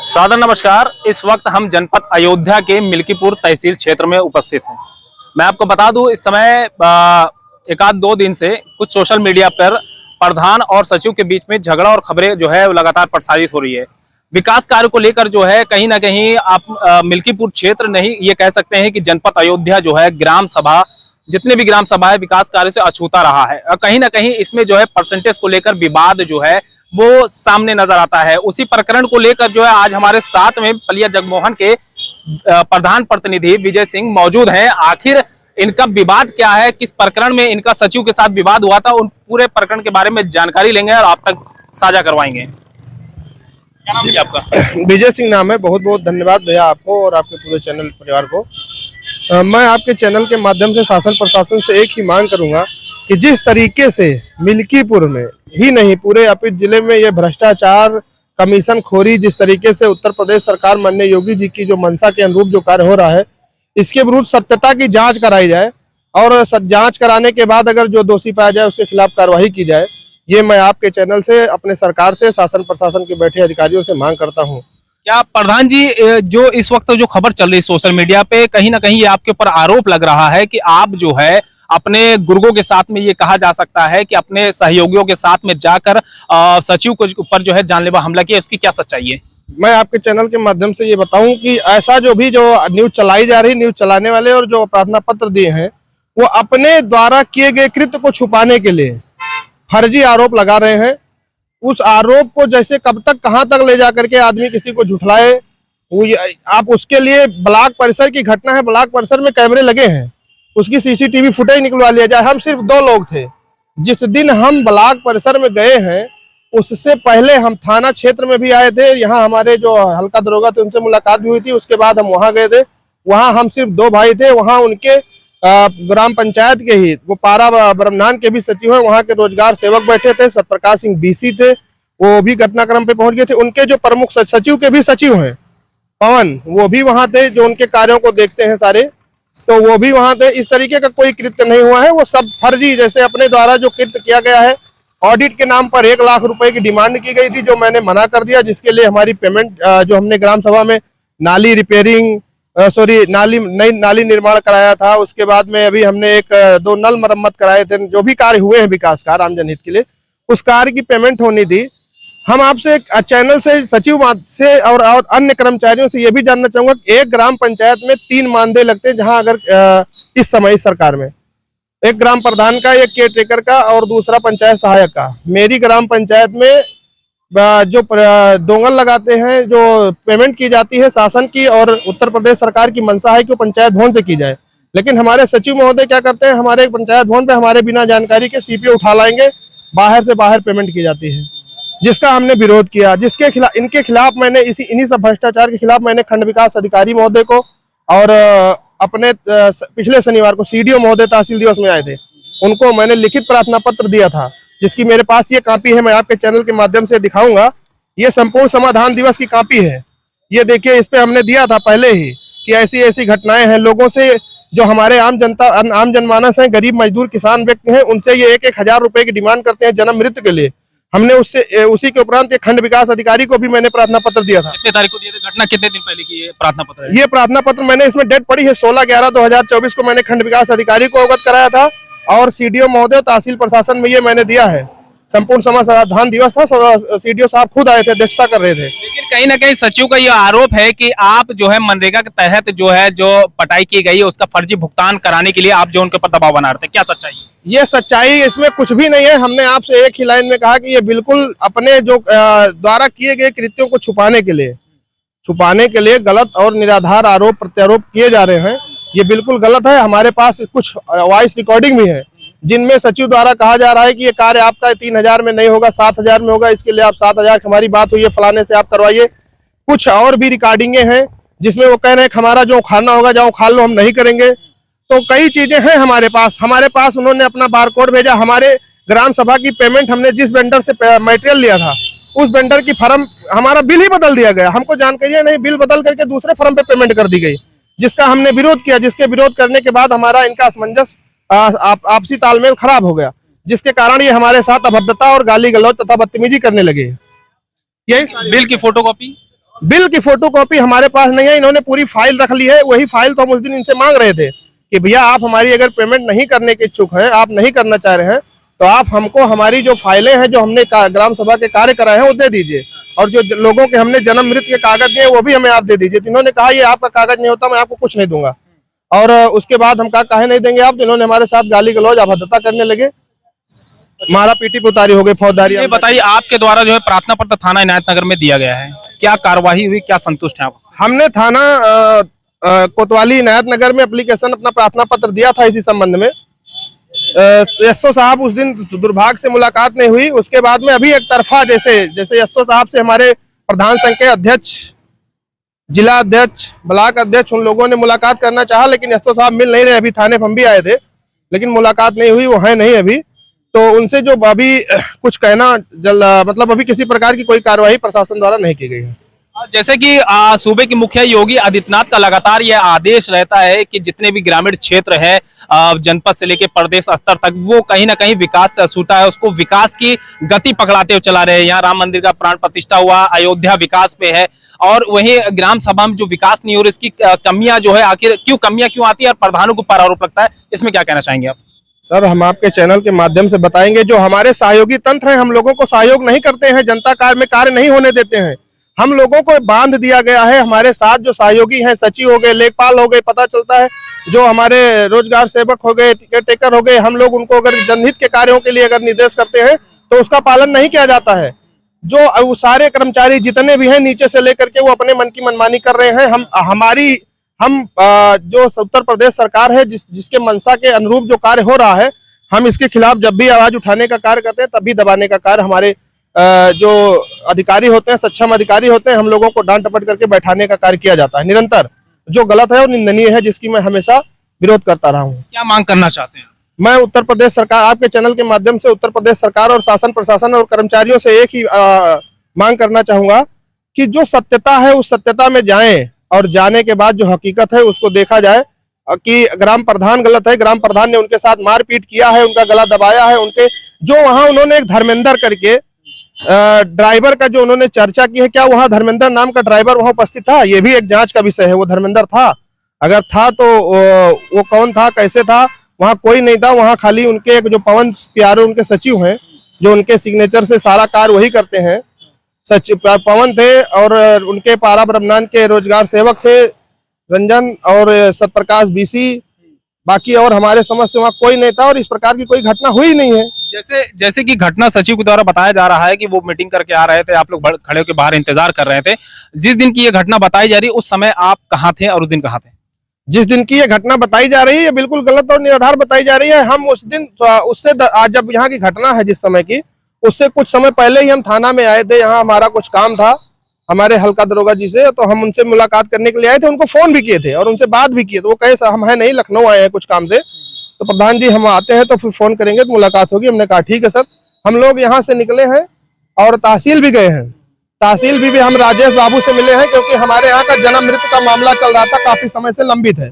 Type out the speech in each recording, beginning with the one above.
सादर नमस्कार। इस वक्त हम जनपद अयोध्या के मिल्कीपुर तहसील क्षेत्र में उपस्थित हैं। मैं आपको बता दूं, इस समय एक आध दो दिन से कुछ सोशल मीडिया पर प्रधान और सचिव के बीच में झगड़ा और खबरें जो है लगातार प्रसारित हो रही है। विकास कार्य को लेकर जो है कहीं ना कहीं आप मिल्कीपुर क्षेत्र नहीं, ये कह सकते हैं कि जनपद अयोध्या जो है ग्राम सभा, जितने भी ग्राम सभा है विकास कार्य से अछूता रहा है और कहीं ना कहीं इसमें जो है परसेंटेज को लेकर विवाद जो है वो सामने नजर आता है। उसी प्रकरण को लेकर जो है आज हमारे साथ में पलिया जगमोहन के प्रधान प्रतिनिधि विजय सिंह मौजूद हैं। आखिर इनका विवाद क्या है, किस प्रकरण में इनका सचिव के साथ विवाद हुआ था, उन पूरे प्रकरण के बारे में जानकारी लेंगे और आप तक साझा करवाएंगे। क्या नाम है आपका? विजय सिंह नाम है। बहुत बहुत धन्यवाद भैया आपको और आपके पूरे चैनल परिवार को। मैं आपके चैनल के माध्यम से शासन प्रशासन से एक ही मांग करूंगा कि जिस तरीके से मिल्कीपुर में ही नहीं पूरे अपित जिले में ये भ्रष्टाचार, कमीशन खोरी, जिस तरीके से उत्तर प्रदेश सरकार माननीय योगी जी की जो मंशा के अनुरूप जो कार्य हो रहा है, इसके विरुद्ध सत्यता की जांच कराई जाए और जांच कराने के बाद अगर जो दोषी पाया जाए उसके खिलाफ कार्रवाई की जाए। ये मैं आपके चैनल से, अपने सरकार से, शासन प्रशासन के बैठे अधिकारियों से मांग करता हूँ। क्या प्रधान जी, जो इस वक्त जो खबर चल रही है सोशल मीडिया पे, कहीं ना कहीं ये आपके ऊपर आरोप लग रहा है कि आप जो है अपने गुर्गों के साथ में, ये कहा जा सकता है कि अपने सहयोगियों के साथ में जाकर सचिव के ऊपर जो है जानलेवा हमला किया, उसकी क्या सच्चाई है? मैं आपके चैनल के माध्यम से ये बताऊं कि ऐसा जो न्यूज चलाई जा रही, न्यूज चलाने वाले और जो प्रार्थना पत्र दिए हैं वो अपने द्वारा किए गए कृत्य को छुपाने के लिए फर्जी आरोप लगा रहे हैं। उस आरोप को जैसे कब तक, कहां तक ले जाकर के आदमी किसी को झुठलाए, आप उसके लिए ब्लॉक परिसर की घटना है, ब्लॉक परिसर में कैमरे लगे हैं, उसकी सीसीटीवी फुटेज निकलवा लिया जाए। हम सिर्फ 2 लोग थे। जिस दिन हम ब्लॉक परिसर में गए हैं उससे पहले हम थाना क्षेत्र में भी आए थे। यहाँ हमारे जो हल्का दरोगा थे उनसे मुलाकात भी हुई थी। उसके बाद हम वहाँ गए थे। वहाँ हम सिर्फ 2 भाई थे। वहाँ उनके ग्राम पंचायत के ही वो पारा ब्रह्मनान के भी सचिव हैं, वहाँ के रोजगार सेवक बैठे थे, सत्यप्रकाश सिंह BC थे, वो भी घटनाक्रम पे पहुंच गए थे। उनके जो प्रमुख सचिव के भी सचिव हैं पवन, वो भी वहाँ थे, जो उनके कार्यों को देखते हैं सारे, तो वो भी वहाँ थे। इस तरीके का कोई कृत्य नहीं हुआ है, वो सब फर्जी, जैसे अपने द्वारा जो कृत्य किया गया है। ऑडिट के नाम पर 1 लाख रुपए की डिमांड की गई थी, जो मैंने मना कर दिया, जिसके लिए हमारी पेमेंट जो हमने ग्राम सभा में नाली रिपेयरिंग, नई नाली निर्माण कराया था। उसके बाद में अभी हमने 1-2 नल मरम्मत कराए थे। जो भी कार्य हुए हैं विकास कार्य आम जनहित के लिए, उस कार्य की पेमेंट होनी थी। हम आपसे चैनल से, सचिव से और अन्य कर्मचारियों से ये भी जानना चाहूंगा कि एक ग्राम पंचायत में 3 मानदेय लगते हैं, जहां अगर इस समय इस सरकार में एक ग्राम प्रधान का, एक केयर टेकर का और दूसरा पंचायत सहायक का। मेरी ग्राम पंचायत में जो डोंगल लगाते हैं, जो पेमेंट की जाती है शासन की और उत्तर प्रदेश सरकार की मंशा है कि पंचायत भवन से की जाए, लेकिन हमारे सचिव महोदय क्या करते हैं, हमारे पंचायत भवन पे हमारे बिना जानकारी के CPO उठा लाएंगे, बाहर से बाहर पेमेंट की जाती है, जिसका हमने विरोध किया। जिसके खिलाफ, इनके खिलाफ मैंने इन्हीं सब भ्रष्टाचार के खिलाफ मैंने खंड विकास अधिकारी महोदय को और अपने पिछले शनिवार को CDO महोदय तहसील दिवस में आए थे, उनको मैंने लिखित प्रार्थना पत्र दिया था, जिसकी मेरे पास ये कॉपी है। मैं आपके चैनल के माध्यम से दिखाऊंगा। ये संपूर्ण समाधान दिवस की कॉपी है। ये देखिए, इस पे हमने दिया था पहले ही कि ऐसी ऐसी घटनाएं हैं। लोगों से, जो हमारे आम जनता, आम जनमानस हैं, गरीब मजदूर किसान व्यक्ति हैं, उनसे ये 1-1 हजार रुपए की डिमांड करते हैं जन्म मृत्यु के लिए। हमने उससे उसी के उपरांत खंड विकास अधिकारी को भी मैंने प्रार्थना पत्र दिया था। कितने तारीख को दिए थे? घटना कितने दिन पहले की ये प्रार्थना पत्र है? ये प्रार्थना पत्र मैंने, इसमें डेट पड़ी है 16/11/2024 को मैंने खंड विकास अधिकारी को अवगत कराया था और CDO महोदय तहसील प्रशासन में ये मैंने दिया है। संपूर्ण समाधान दिवस था, CDO साहब खुद आए थे, अध्यक्षता कर रहे थे। लेकिन कहीं ना कहीं सचिव का ये आरोप है कि आप जो है मनरेगा के तहत जो पटाई की गई है उसका फर्जी भुगतान कराने के लिए आप जो उनके ऊपर दबाव बना रहे थे, क्या सच्चाई है? ये सच्चाई, इसमें कुछ भी नहीं है। हमने आपसे एक ही लाइन में कहा कि ये बिल्कुल अपने जो द्वारा किए गए कृत्यों को छुपाने के लिए गलत और निराधार आरोप प्रत्यारोप किए जा रहे हैं। ये बिल्कुल गलत है। हमारे पास कुछ वॉइस रिकॉर्डिंग भी है, जिनमें सचिव द्वारा कहा जा रहा है कि ये कार्य आपका 3000 में नहीं होगा, 7000 में होगा, इसके लिए आप 7000 की हमारी बात हुई है, फलाने से आप करवाइए। कुछ और भी रिकॉर्डिंगे हैं जिसमें वो कह रहे हैं कि हमारा जो खाना होगा जाओ खा लो, हम नहीं करेंगे। तो कई चीजें हैं हमारे पास उन्होंने अपना बारकोड भेजा। हमारे ग्राम सभा की पेमेंट, हमने जिस वेंडर से मटेरियल लिया था उस वेंडर की फर्म, हमारा बिल ही बदल दिया गया। हमको जानकारी नहीं, बिल बदल करके दूसरे फर्म पे पेमेंट कर दी गई, जिसका हमने विरोध किया। जिसके विरोध करने के बाद हमारा इनका असमंजस, आपसी तालमेल खराब हो गया, जिसके कारण ये हमारे साथ अभद्रता और गाली गलौज तथा बदतमीजी करने लगे। यही बिल की फोटोकॉपी बिल की फोटोकॉपी हमारे पास नहीं है, इन्होंने पूरी फाइल रख ली है। वही फाइल तो हम उस दिन इनसे मांग रहे थे कि भैया आप हमारी अगर पेमेंट नहीं करने के इच्छुक हैं, आप नहीं करना चाह रहे हैं, तो आप हमको हमारी जो फाइलें हैं, जो हमने ग्राम सभा के कार्य कराए हैं, वो दे दीजिए, और जो लोगों के हमने जन्म मृत्यु के कागज दिए वो भी हमें आप दे दीजिए। तो इन्होंने कहा ये आपका कागज नहीं होता, मैं आपको कुछ नहीं दूंगा। और उसके बाद हम कहा काहे नहीं देंगे आप, तो इन्होंने हमारे साथ गाली गलौज अभद्रता करने लगे, मारा पीटी पुतारी हो गई, फौजदारी। ये बताइए, आपके द्वारा जो है प्रार्थना पत्र थाना इनायत नगर में दिया गया है, क्या कार्रवाई हुई, क्या संतुष्ट है आप? हमने थाना कोतवाली इनायत नगर में एप्लीकेशन अपना प्रार्थना पत्र दिया था इसी संबंध में। एसओ साहब उस दिन दुर्भाग्य से मुलाकात नहीं हुई। उसके बाद में अभी एक तरफा जैसे एसओ साहब से हमारे प्रधान संघ के अध्यक्ष, जिला अध्यक्ष, ब्लॉक अध्यक्ष, उन लोगों ने मुलाकात करना चाहा, लेकिन एसओ साहब मिल नहीं रहे। अभी थाने पर हम भी आए थे, लेकिन मुलाकात नहीं हुई, वो है नहीं अभी। तो उनसे जो अभी कुछ कहना मतलब अभी किसी प्रकार की कोई कार्रवाई प्रशासन द्वारा नहीं की गई है। जैसे कि सूबे के मुखिया योगी आदित्यनाथ का लगातार यह आदेश रहता है कि जितने भी ग्रामीण क्षेत्र है जनपद से लेकर प्रदेश स्तर तक, वो कहीं ना कहीं विकास से अछूता है, उसको विकास की गति पकड़ाते हुए चला रहे हैं। यहाँ राम मंदिर का प्राण प्रतिष्ठा हुआ, अयोध्या विकास पे है, और वहीं ग्राम सभा में जो विकास नहीं हो रहा, इसकी कमियां जो है, आखिर क्यों कमियां क्यों आती है और प्रधानों को पर आरोप लगता है, इसमें क्या कहना चाहेंगे आप? सर, हम आपके चैनल के माध्यम से बताएंगे, जो हमारे सहयोगी तंत्र हैं, हम लोगों को सहयोग नहीं करते हैं, जनता कार्य में कार्य नहीं होने देते हैं। हम लोगों को बांध दिया गया है। हमारे साथ जो सहयोगी हैं, सचिव हो गए, लेखपाल हो गए, पता चलता है जो हमारे रोजगार सेवक हो गए, टिकट टेकर हो गए, हम लोग उनको अगर जनहित के कार्यों के लिए अगर निर्देश करते हैं तो उसका पालन नहीं किया जाता है। जो सारे कर्मचारी जितने भी हैं नीचे से लेकर के, वो अपने मन की मनमानी कर रहे हैं। हम जो उत्तर प्रदेश सरकार है, जिसके मंशा के अनुरूप जो कार्य हो रहा है, हम इसके खिलाफ जब भी आवाज उठाने का कार्य करते हैं, तब भी दबाने का कार्य हमारे जो अधिकारी होते हैं, सक्षम अधिकारी होते हैं, हम लोगों को डांट टपट करके बैठाने का कार्य किया जाता है निरंतर। जो गलत है और निंदनीय है, जिसकी मैं हमेशा विरोध करता रहा हूँ। क्या मांग करना चाहते हैं? मैं उत्तर प्रदेश सरकार, आपके चैनल के माध्यम से उत्तर प्रदेश सरकार और शासन प्रशासन और कर्मचारियों से एक ही मांग करना चाहूंगा कि जो सत्यता है उस सत्यता में जाएं, और जाने के बाद जो हकीकत है उसको देखा जाए कि ग्राम प्रधान गलत है, ग्राम प्रधान ने उनके साथ मारपीट किया है, उनका गला दबाया है, उनके जो वहां उन्होंने एक धर्मेंद्र करके ड्राइवर का जो उन्होंने चर्चा की है, क्या वहां धर्मेंद्र नाम का ड्राइवर वहां उपस्थित था? ये भी एक जांच का विषय है। वो धर्मेंद्र था, अगर था तो वो कौन था, कैसे था? वहां कोई नहीं था। वहां खाली उनके जो पवन प्यारे उनके सचिव हैं, जो उनके सिग्नेचर से सारा कार्य वही करते हैं, सचिव पवन थे, और उनके पारा ब्रह्मनान के रोजगार सेवक थे रंजन और सतप्रकाश बीसी। बाकी और हमारे समझ से वहाँ कोई नहीं था, और इस प्रकार की कोई घटना हुई नहीं है। जैसे कि घटना सचिव के द्वारा बताया जा रहा है कि वो मीटिंग करके आ रहे थे, आप लोग खड़े होकर बाहर इंतजार कर रहे थे। जिस दिन की ये घटना बताई जा रही है, उस समय आप कहाँ थे और उस दिन कहाँ थे? जिस दिन की ये घटना बताई जा रही है, ये बिल्कुल गलत और निराधार बताई जा रही है। हम उस दिन उससे जब यहाँ की घटना है जिस समय की, उससे कुछ समय पहले ही हम थाना में आए थे। यहाँ हमारा कुछ काम था हमारे हल्का दरोगा जी से, तो हम उनसे मुलाकात करने के लिए आए थे। उनको फोन भी किए थे और उनसे बात भी किए, तो वो कहे हम है नहीं, लखनऊ आए हैं कुछ काम से, तो प्रधान जी हम आते हैं तो फिर फोन करेंगे तो मुलाकात होगी। हमने कहा ठीक है सर। हम लोग यहाँ से निकले हैं और तहसील भी गए हैं। तहसील भी हम राजेश बाबू से मिले हैं, क्योंकि हमारे यहाँ का जन्म मृत्यु का मामला चल रहा था, काफी समय से लंबित है।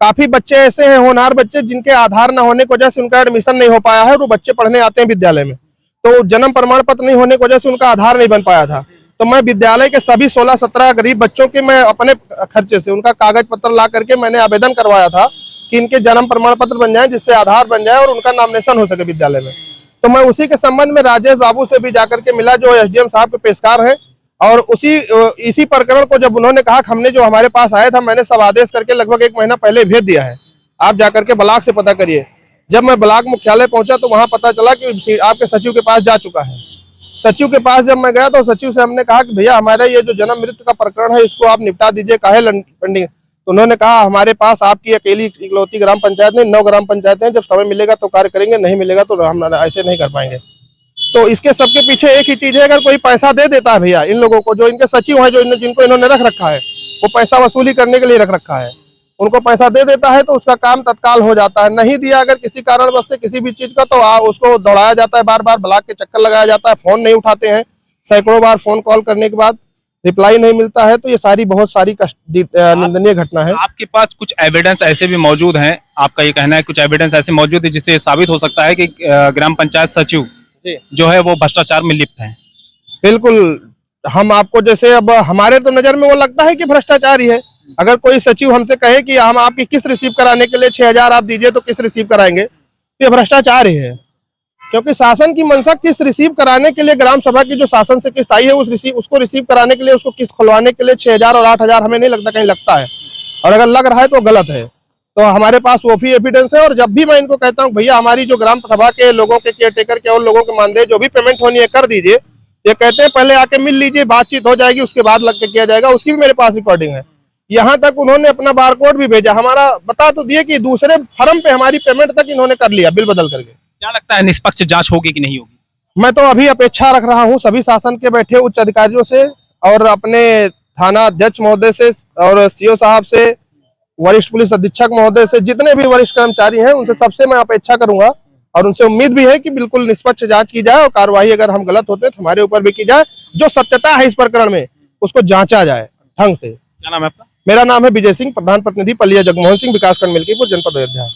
काफी बच्चे ऐसे हैं, होनहार बच्चे, जिनके आधार न होने की वजह से उनका एडमिशन नहीं हो पाया है, और वो बच्चे पढ़ने आते हैं विद्यालय में, तो जन्म प्रमाण पत्र नहीं होने की वजह से उनका आधार नहीं बन पाया था। तो मैं विद्यालय के सभी 16-17 गरीब बच्चों के मैं अपने खर्चे से उनका कागज पत्र ला करके मैंने आवेदन करवाया था कि इनके जन्म प्रमाण पत्र बन जाए, जिससे आधार बन जाए और उनका नॉमिनेशन हो सके विद्यालय में। तो मैं उसी के संबंध में राजेश बाबू से भी जाकर के मिला, जो एसडीएम साहब के पेशकार हैं, और इसी प्रकरण को जब उन्होंने कहा कि हमने जो हमारे पास आया था, मैंने सब आदेश करके लगभग 1 महीना पहले भेज दिया है, आप जाकर के ब्लॉक से पता करिए। जब मैं ब्लॉक मुख्यालय पहुंचा तो वहां पता चला कि आपके सचिव के पास जा चुका है। सचिव के पास जब मैं गया तो सचिव से हमने कहा कि भैया हमारा ये जो जन्म मृत्यु का प्रकरण है, इसको आप निपटा दीजिए, काहे पेंडिंग। तो उन्होंने कहा हमारे पास आपकी अकेली इकलौती ग्राम पंचायत नहीं, 9 ग्राम पंचायतें, जब समय मिलेगा तो कार्य करेंगे, नहीं मिलेगा तो हम ऐसे नहीं कर पाएंगे। तो इसके सबके पीछे एक ही चीज है, अगर कोई पैसा दे देता है भैया इन लोगों को, जो इनके सचिव हैं, जिनको इन्होंने रख रखा है, वो पैसा वसूली करने के लिए रख रखा है, उनको पैसा दे देता है तो उसका काम तत्काल हो जाता है। नहीं दिया अगर किसी कारणवश से किसी भी चीज का, तो उसको दौड़ाया जाता है, बार बार ब्लॉक के चक्कर लगाया जाता है, फोन नहीं उठाते हैं, सैकड़ों बार फोन कॉल करने के बाद रिप्लाई नहीं मिलता है। तो ये सारी बहुत सारी निंदनीय घटना है। आपके पास कुछ एविडेंस ऐसे भी मौजूद हैं, आपका ये कहना है कुछ एविडेंस ऐसे मौजूद है जिससे साबित हो सकता है कि ग्राम पंचायत सचिव जो है वो भ्रष्टाचार में लिप्त है? बिल्कुल हम आपको जैसे अब हमारे तो नजर में वो लगता है कि भ्रष्टाचार ही है। अगर कोई सचिव हमसे कहे कि हम आपकी किस्त रिसीव कराने के लिए 6,000 आप दीजिए तो किस्त रिसीव कराएंगे, तो ये भ्रष्टाचार ही है। क्योंकि शासन की मंशा किस्त रिसीव कराने के लिए, ग्राम सभा की जो शासन से किस्त आई है उसको रिसीव कराने के लिए, उसको किस्त खुलवाने के लिए 6,000 और 8,000 हमें नहीं लगता कहीं लगता है। और अगर लग रहा है तो गलत है। तो हमारे पास वो भी एविडेंस है। और जब भी मैं इनको कहता हूँ भैया हमारी जो ग्राम सभा के लोगों के केयरटेकर के और लोगों के मानदेय जो भी पेमेंट होनी है कर दीजिए, ये कहते हैं पहले आके मिल लीजिए, बातचीत हो जाएगी, उसके बाद लग के किया जाएगा। उसकी भी मेरे पास रिकॉर्डिंग है। यहाँ तक उन्होंने अपना बारकोड भी भेजा, हमारा बता तो दिए कि दूसरे फर्म पे हमारी पेमेंट तक इन्होंने कर लिया बिल बदल करके। क्या लगता है निष्पक्ष जांच होगी कि नहीं होगी? मैं तो अभी अपेक्षा रख रहा हूँ सभी शासन के बैठे उच्च अधिकारियों से और अपने थाना अध्यक्ष महोदय से और सीओ साहब से, वरिष्ठ पुलिस अधीक्षक महोदय से, जितने भी वरिष्ठ कर्मचारी हैं उनसे सबसे मैं अपेक्षा करूंगा और उनसे उम्मीद भी है कि बिल्कुल निष्पक्ष जांच की जाए और कार्रवाई अगर हम गलत होते हैं तो हमारे ऊपर भी की जाए। जो सत्यता है इस प्रकरण में उसको जांचा जाए ढंग से। क्या नाम है आपका? मेरा नाम है विजय सिंह, प्रधान प्रतिनिधि पलिया जगमोहन सिंह, विकासखंड मिल्कीपुर, जनपद अयोध्या।